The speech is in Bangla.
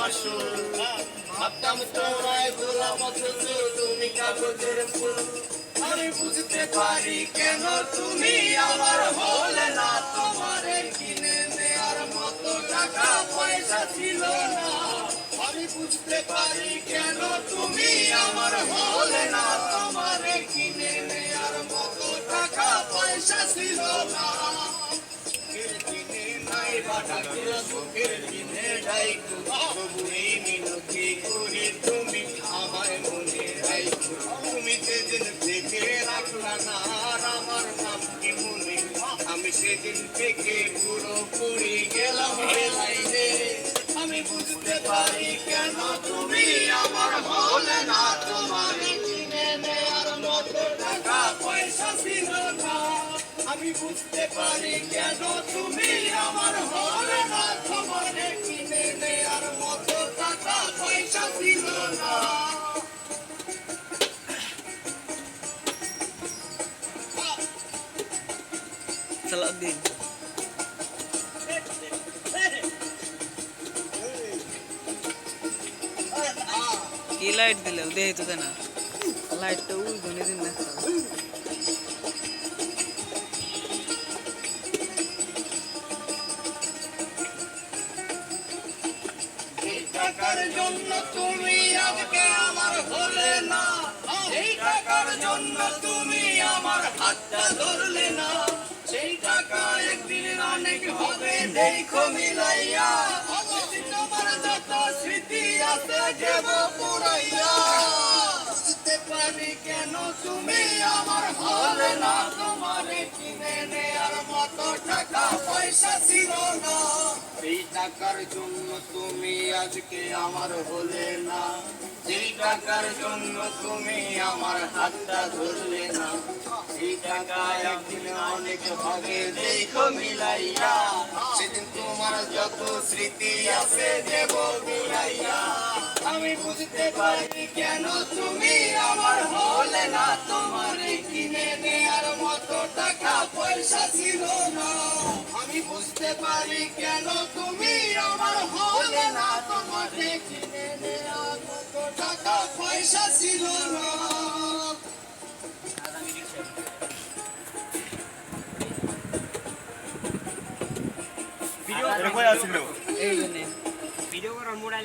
আসল। ভাবতাম তোমায় গোলাপ অথচ তুমি কাগজের ফুল। আমি বুঝতে পারি কেন তুমি আমার হলে না, তোমারে কিনে নেয়ার মতো টাকা পয়সা ছিল না। আমি বুঝতে পারি কেন তুমি আমার হলে না, তোমারে কিনে নেয়ার মতো টাকা পয়সা ছিল না। সুখের দিনে নাই বা ডাকিল, সুখের দিনে ডাইকু, তবু এই মিনতি করি তুমি আমায় মনে রাইকু। তুমি সেদিন থেকে রাখলা না আর আমার নাম কি মনে, আমি সেদিন থেকে পুরোপুরি গেলাম হেলাই রে। আমি বুঝতে পারি কেন তুমি আমার হলে না, তোমারে কিনে নেয়ার মতো টাকা পয়সা ছিল না। আমি বুঝতে পারি কেন তুমি আমার হলে না, তোমারে কিনে নেয়ার মতো টাকা পয়সা ছিল না। সালাউদ্দিন কি লাইট দিলে দেখি তো না, লাইটটা ওই ধনে দিন না। এই টাকার জন্য তুমি আজকে আমার হলে না, এই টাকার জন্য তুমি আমার হাতটা ধরলে না। সেই টাকা একদিন অনেক হবে দেখো মিলাইয়া, তোমার যত স্মৃতি আছে দেব পুরাইয়া। বুঝতে পারি কেন তুমি আমার হলে না, তোমারে কিনে নেয়ার মতো টাকা পয়সা ছিল না। এই টাকার জন্য তুমি আজকে আমার হলে না, এই টাকার জন্য তুমি আমার হাতটা ধরলে না। এই টাকা একদিন অনেক হবে দেখো মিলাইয়া, সেদিন তোমার যত স্মৃতি আছে দেব মিলাইয়া। আমি বুঝতে পারি কেন তুমি আমার হলে না, তোমারে কিনে নেয়ার মতো টাকা পয়সা ছিল না। আমি বুঝতে পারি কেন তুমি আমার হলে না, তোমারে কিনে নেয়ার মতো টাকা পয়সা ছিল না। এরকম আছিল এই জন্যে